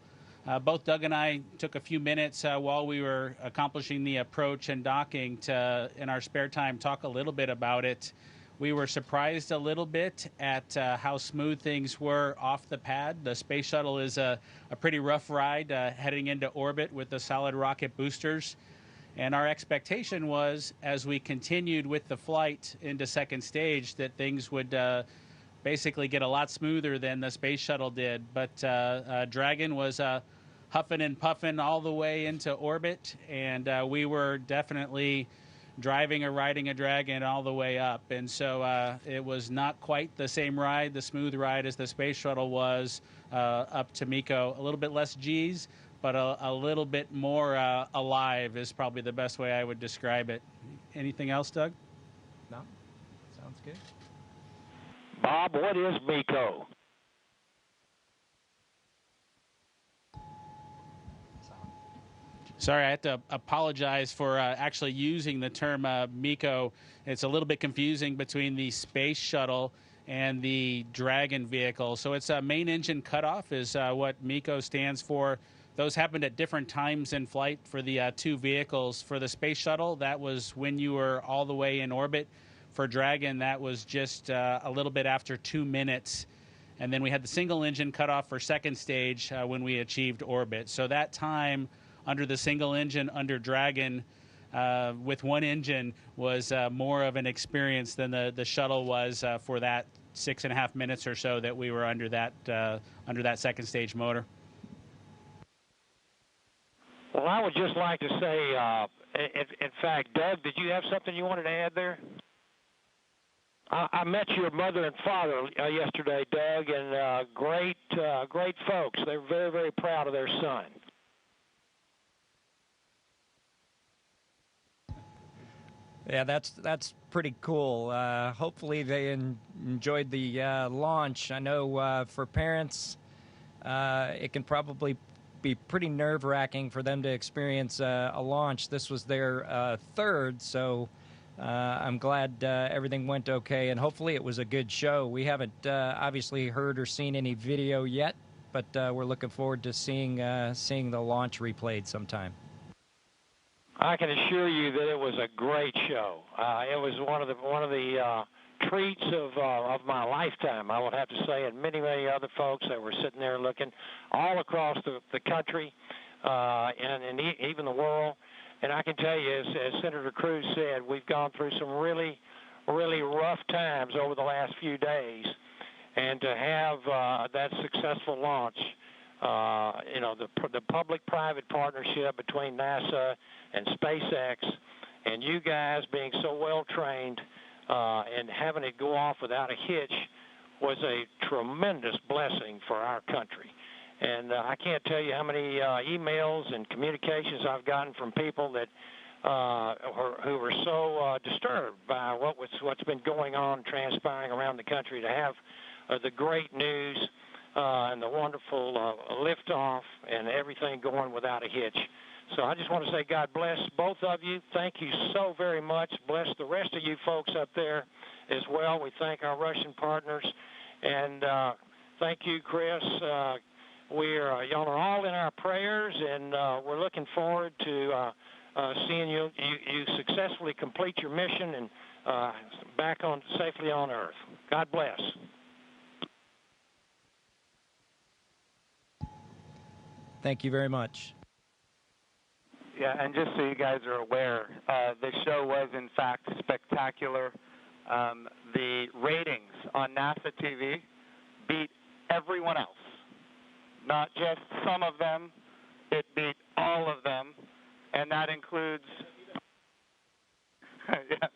both Doug and I took a few minutes while we were accomplishing the approach and docking to, in our spare time, talk a little bit about it. We were surprised a little bit at how smooth things were off the pad. The space shuttle is a pretty rough ride heading into orbit with the solid rocket boosters. And our expectation was, as we continued with the flight into second stage, that things would basically get a lot smoother than the space shuttle did. But Dragon was huffing and puffing all the way into orbit, and we were definitely driving or riding a Dragon all the way up. And so it was not quite the same ride, the smooth ride, as the space shuttle was up to MECO. A little bit less G's, but a little bit more alive is probably the best way I would describe it. Anything else, Doug? No? Sounds good. Bob, what is MECO? Sorry, I have to apologize for actually using the term MECO. It's a little bit confusing between the space shuttle and the Dragon vehicle. So it's a main engine cutoff is what MECO stands for. Those happened at different times in flight for the two vehicles. For the space shuttle, that was when you were all the way in orbit. For Dragon, that was just a little bit after 2 minutes. And then we had the single engine cutoff for second stage when we achieved orbit. So that time under the single engine under Dragon with one engine was more of an experience than the shuttle was for that 6.5 minutes or so that we were under that second stage motor. Well, I would just like to say, in fact, Doug, did you have something you wanted to add there? I met your mother and father yesterday, Doug, and great folks. They're very, very proud of their son. Yeah, that's pretty cool. Hopefully they enjoyed the launch. I know for parents, it can probably be pretty nerve-wracking for them to experience a launch. This was their third, so I'm glad everything went okay, and hopefully it was a good show. We haven't obviously heard or seen any video yet, but we're looking forward to seeing the launch replayed sometime. I can assure you that it was a great show. It was one of the treats of my lifetime, I would have to say, and many other folks that were sitting there looking all across the country and even the world. And I can tell you, as Senator Cruz said, we've gone through some really, really rough times over the last few days, and to have that successful launch. The public-private partnership between NASA and SpaceX, and you guys being so well-trained and having it go off without a hitch was a tremendous blessing for our country. And I can't tell you how many emails and communications I've gotten from people that who were so disturbed by what's been going on, transpiring around the country, to have the great news and the wonderful liftoff and everything going without a hitch. So I just want to say God bless both of you. Thank you so very much. Bless the rest of you folks up there as well. We thank our Russian partners. And thank you, Chris. Y'all are all in our prayers, and we're looking forward to seeing you successfully complete your mission and back safely on Earth. God bless. Thank you very much. Yeah, and just so you guys are aware, the show was in fact spectacular. The ratings on NASA TV beat everyone else. Not just some of them, it beat all of them, and that includes, yeah,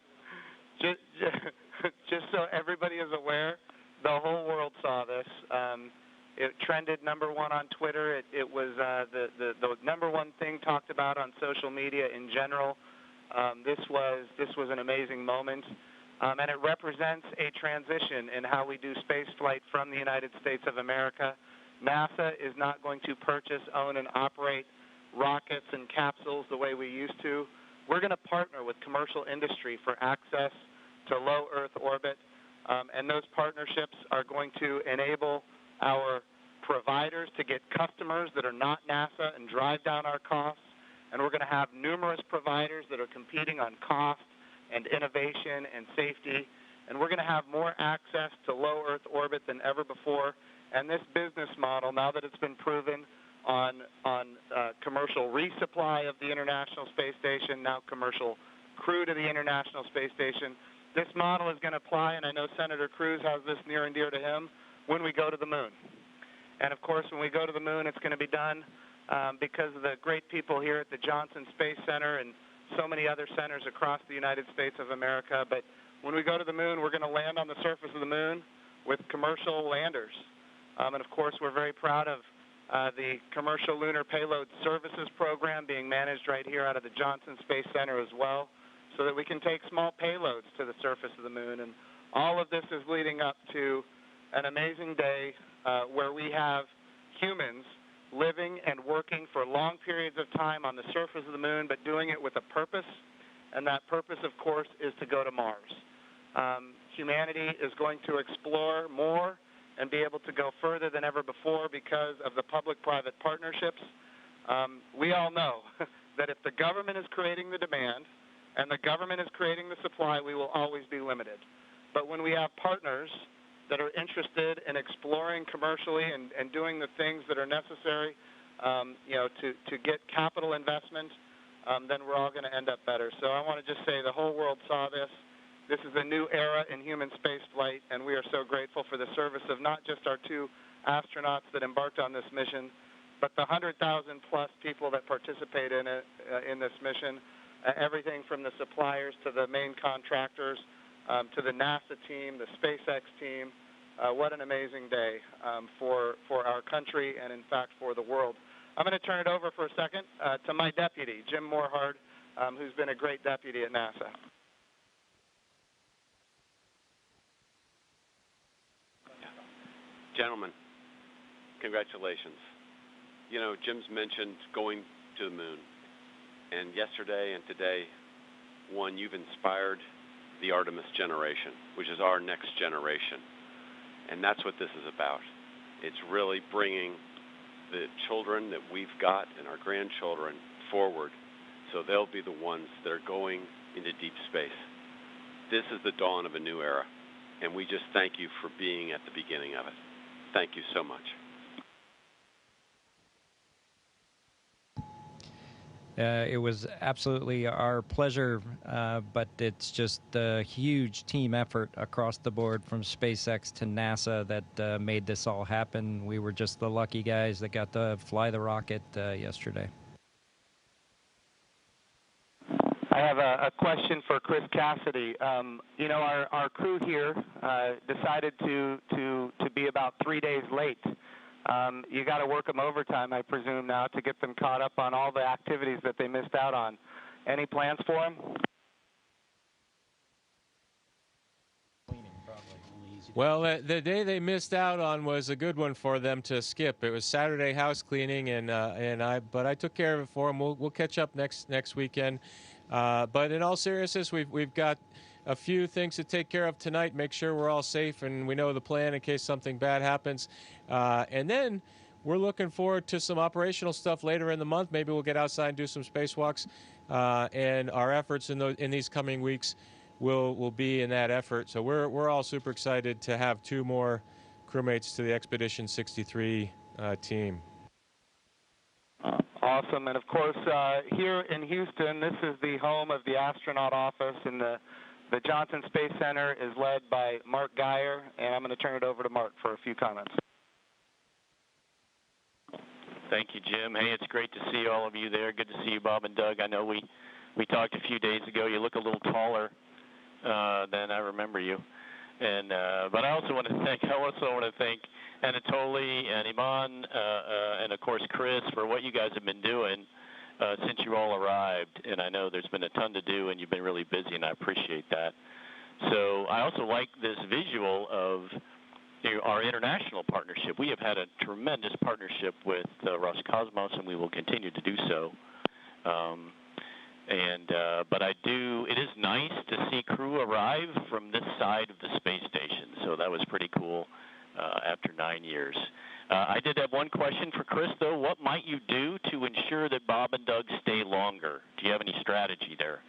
just so everybody is aware, the whole world saw this. It trended #1 on Twitter. It was the #1 thing talked about on social media in general. This was an amazing moment, and it represents a transition in how we do space flight from the United States of America. NASA is not going to purchase, own, and operate rockets and capsules the way we used to. We're going to partner with commercial industry for access to low Earth orbit, and those partnerships are going to enable our providers to get customers that are not NASA and drive down our costs. And we're going to have numerous providers that are competing on cost and innovation and safety. And we're going to have more access to low Earth orbit than ever before. And this business model, now that it's been proven on commercial resupply of the International Space Station, now commercial crew to the International Space Station, this model is going to apply, and I know Senator Cruz has this near and dear to him, when we go to the moon. And of course, when we go to the moon, it's going to be done because of the great people here at the Johnson Space Center and so many other centers across the United States of America. But when we go to the moon, we're going to land on the surface of the moon with commercial landers. And of course, we're very proud of the Commercial Lunar Payload Services Program being managed right here out of the Johnson Space Center as well, so that we can take small payloads to the surface of the moon. And all of this is leading up to an amazing day where we have humans living and working for long periods of time on the surface of the moon, but doing it with a purpose. And that purpose, of course, is to go to Mars. Humanity is going to explore more and be able to go further than ever before because of the public-private partnerships. We all know that if the government is creating the demand and the government is creating the supply, we will always be limited. But when we have partners that are interested in exploring commercially and doing the things that are necessary, to get capital investment, then we're all going to end up better. So I want to just say the whole world saw this. This is a new era in human space flight, and we are so grateful for the service of not just our 2 astronauts that embarked on this mission, but the 100,000-plus people that participate in it, in this mission, everything from the suppliers to the main contractors, to the NASA team, the SpaceX team. What an amazing day for our country and, in fact, for the world. I'm going to turn it over for a second to my deputy, Jim Morehard, who's been a great deputy at NASA. Gentlemen, congratulations. You know, Jim's mentioned going to the moon, and yesterday and today, one, you've inspired the Artemis generation, which is our next generation, and that's what this is about. It's really bringing the children that we've got and our grandchildren forward, so they'll be the ones that are going into deep space. This is the dawn of a new era, and we just thank you for being at the beginning of it. Thank you so much. It was absolutely our pleasure, but it's just a huge team effort across the board from SpaceX to NASA that made this all happen. We were just the lucky guys that got to fly the rocket yesterday. I have a question for Chris Cassidy. You know, our crew here decided to be about 3 days late. You got to work them overtime, I presume, now to get them caught up on all the activities that they missed out on. Any plans for them? Well, the day they missed out on was a good one for them to skip. It was Saturday house cleaning, but I took care of it for them. We'll catch up next weekend. But in all seriousness, we've got a few things to take care of tonight, make sure we're all safe and we know the plan in case something bad happens. And then we're looking forward to some operational stuff later in the month. Maybe we'll get outside and do some spacewalks. And our efforts in these coming weeks will be in that effort. So we're all super excited to have 2 more crewmates to the Expedition 63 team. Awesome. And, of course, here in Houston, this is the home of the astronaut office, and the Johnson Space Center is led by Mark Geyer, and I'm going to turn it over to Mark for a few comments. Thank you, Jim. Hey, it's great to see all of you there. Good to see you, Bob and Doug. I know we talked a few days ago. You look a little taller than I remember you. And but I also want to thank Anatoly and Iman and of course Chris for what you guys have been doing since you all arrived. And I know there's been a ton to do, and you've been really busy, and I appreciate that. So I also like this visual of our international partnership. We have had a tremendous partnership with Roscosmos, and we will continue to do so. But it is nice to see crew arrive from this side of the space station. So that was pretty cool after 9 years. I did have one question for Chris, though. What might you do to ensure that Bob and Doug stay longer? Do you have any strategy there?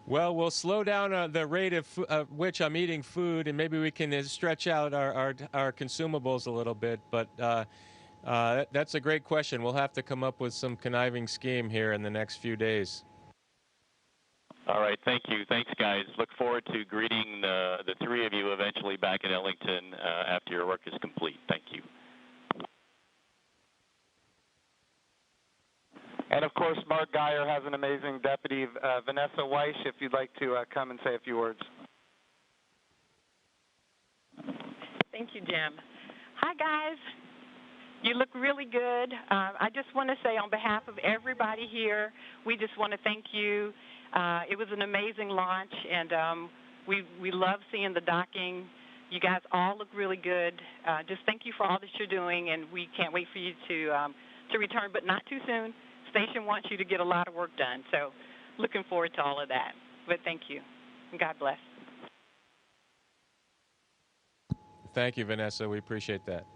Well, we'll slow down the rate of which I'm eating food, and maybe we can stretch out our consumables a little bit. But that's a great question. We'll have to come up with some conniving scheme here in the next few days. All right, thank you. Thanks, guys. Look forward to greeting the 3 of you eventually back in Ellington after your work is complete. Thank you. And, of course, Mark Geyer has an amazing deputy, Vanessa Weiss, if you'd like to come and say a few words. Thank you, Jim. Hi, guys. You look really good. I just want to say on behalf of everybody here, we just want to thank you. It was an amazing launch, and we love seeing the docking. You guys all look really good. Just thank you for all that you're doing, and we can't wait for you to return, but not too soon. Station wants you to get a lot of work done, so looking forward to all of that. But thank you, and God bless. Thank you, Vanessa. We appreciate that.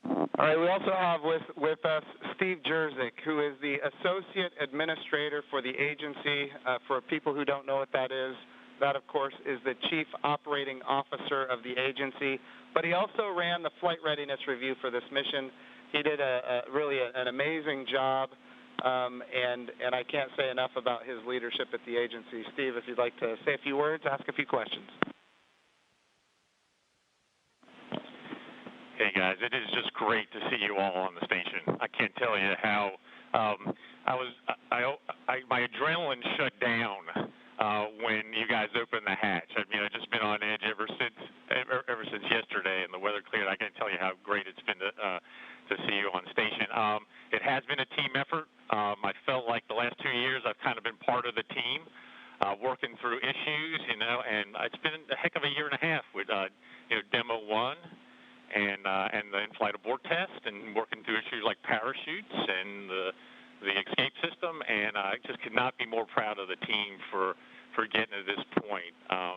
All right, we also have with us Steve Jerzik, who is the Associate Administrator for the agency. For people who don't know what that is, that, of course, is the Chief Operating Officer of the agency. But he also ran the flight readiness review for this mission. He did really an amazing job, and I can't say enough about his leadership at the agency. Steve, if you'd like to say a few words, ask a few questions. Hey guys, it is just great to see you all on the station. I can't tell you how my adrenaline shut down when you guys opened the hatch. I mean, I've just been on edge ever since yesterday, and the weather cleared. I can't tell you how great it's been to see you on station. It has been a team effort. I felt like the last 2 years I've kind of been part of the team, working through issues, and it's been a heck of a year and a half with Demo 1. And the in-flight abort test, and working through issues like parachutes and the escape system, and I just could not be more proud of the team for getting to this point.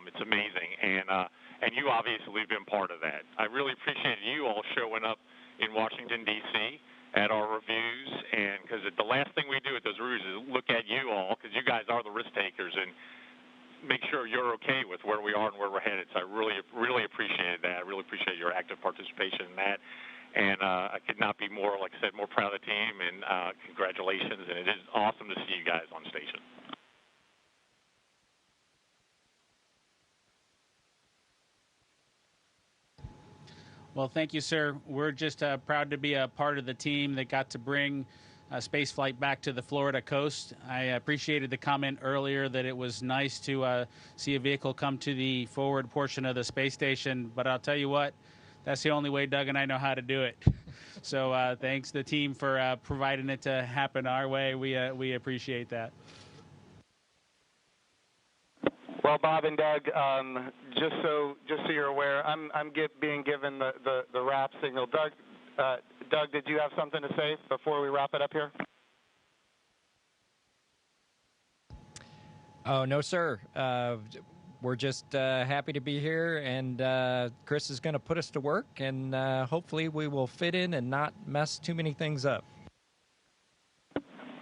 It's amazing, and you obviously have been part of that. I really appreciate you all showing up in Washington, D.C. at our reviews, and because the last thing we do at those reviews is look at you all, because you guys are the risk takers, and make sure you're okay with where we are and where we're headed. So I really, really appreciate that. I really appreciate your active participation in that. And I could not be more, like I said, more proud of the team, and congratulations. And it is awesome to see you guys on station. Well, thank you, sir. We're just proud to be a part of the team that got to bring space flight back to the Florida coast. I appreciated the comment earlier that it was nice to see a vehicle come to the forward portion of the space station, but I'll tell you what, that's the only way Doug and I know how to do it. So thanks to the team for providing it to happen our way. We appreciate that. Well, Bob and Doug, just so you're aware, I'm being given the wrap signal. Doug, did you have something to say before we wrap it up here? Oh, no, sir. We're just happy to be here, and Chris is going to put us to work, and hopefully we will fit in and not mess too many things up.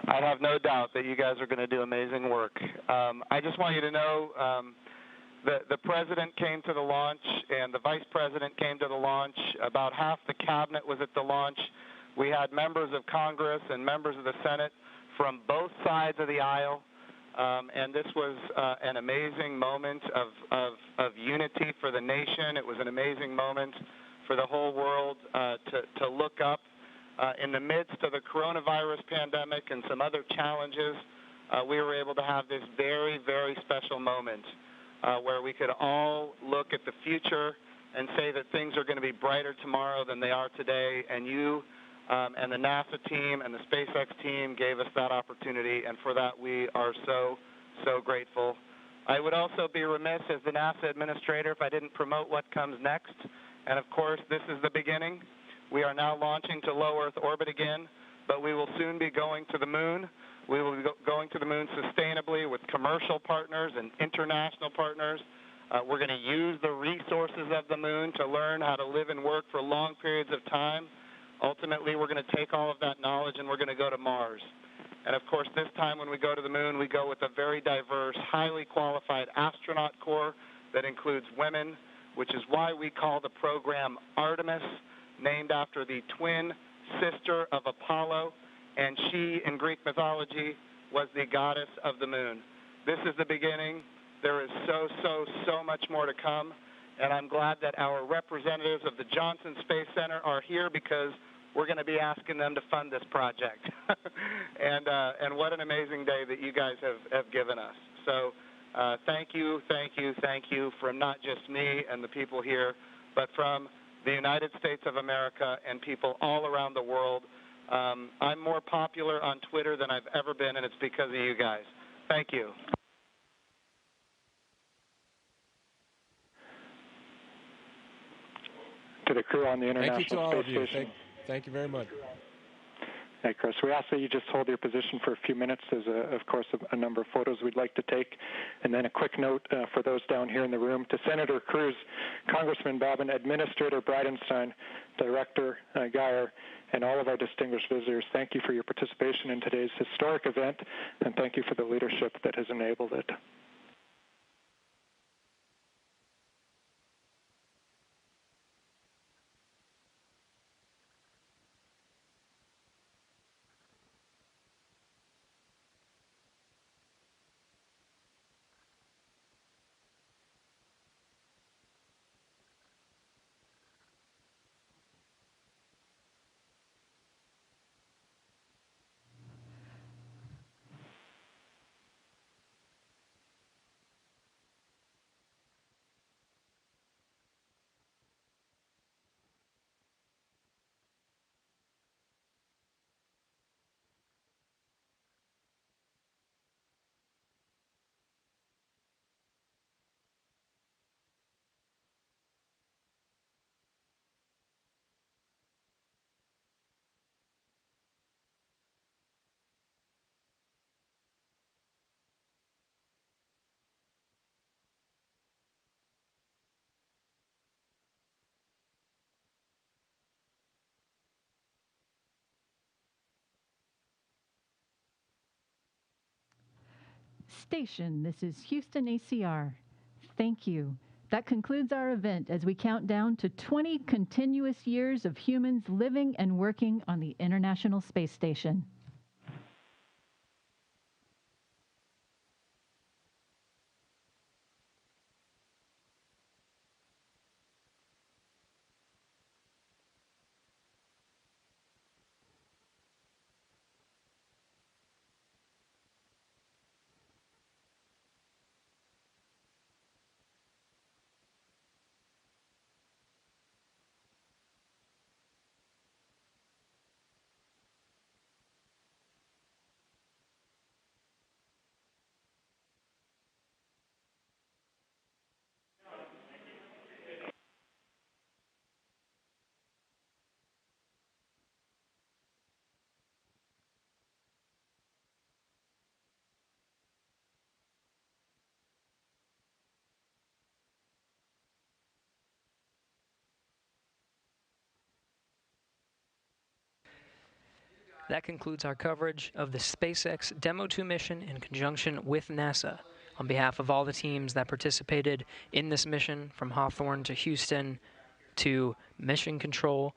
I have no doubt that you guys are going to do amazing work. I just want you to know the president came to the launch, and the vice president came to the launch. About half the cabinet was at the launch. We had members of Congress and members of the Senate from both sides of the aisle, and this was an amazing moment of unity for the nation. It was an amazing moment for the whole world to look up. In the midst of the coronavirus pandemic and some other challenges, we were able to have this very, very special moment where we could all look at the future and say that things are going to be brighter tomorrow than they are today. And you and the NASA team and the SpaceX team gave us that opportunity, and for that we are so, so grateful. I would also be remiss as the NASA administrator if I didn't promote what comes next. And of course, this is the beginning. We are now launching to low Earth orbit again, but we will soon be going to the moon. We will be going to the moon sustainably with commercial partners and international partners. We're going to use the resources of the moon to learn how to live and work for long periods of time. Ultimately, we're going to take all of that knowledge and we're going to go to Mars. And of course, this time when we go to the moon, we go with a very diverse, highly qualified astronaut corps that includes women, which is why we call the program Artemis, named after the twin sister of Apollo, and she, in Greek mythology, was the goddess of the moon. This is the beginning. There is so much more to come, and I'm glad that our representatives of the Johnson Space Center are here because we're going to be asking them to fund this project. And what an amazing day that you guys have given us. So thank you from not just me and the people here, but from the United States of America and people all around the world. I'm more popular on Twitter than I've ever been, and it's because of you guys. Thank you. To the crew on the International Thank you to all of Space you. Station. Thank you very much. Hey, Chris, we ask that you just hold your position for a few minutes. There's, of course, a number of photos we'd like to take. And then a quick note for those down here in the room. To Senator Cruz, Congressman Bobbin, Administrator Bridenstine, Director Geyer, and all of our distinguished visitors, thank you for your participation in today's historic event, and thank you for the leadership that has enabled it. Station, this is Houston ACR. Thank you. That concludes our event as we count down to 20 continuous years of humans living and working on the International Space Station. That concludes our coverage of the SpaceX Demo 2 mission in conjunction with NASA. On behalf of all the teams that participated in this mission, from Hawthorne to Houston to Mission Control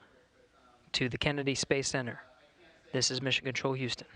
to the Kennedy Space Center, this is Mission Control Houston.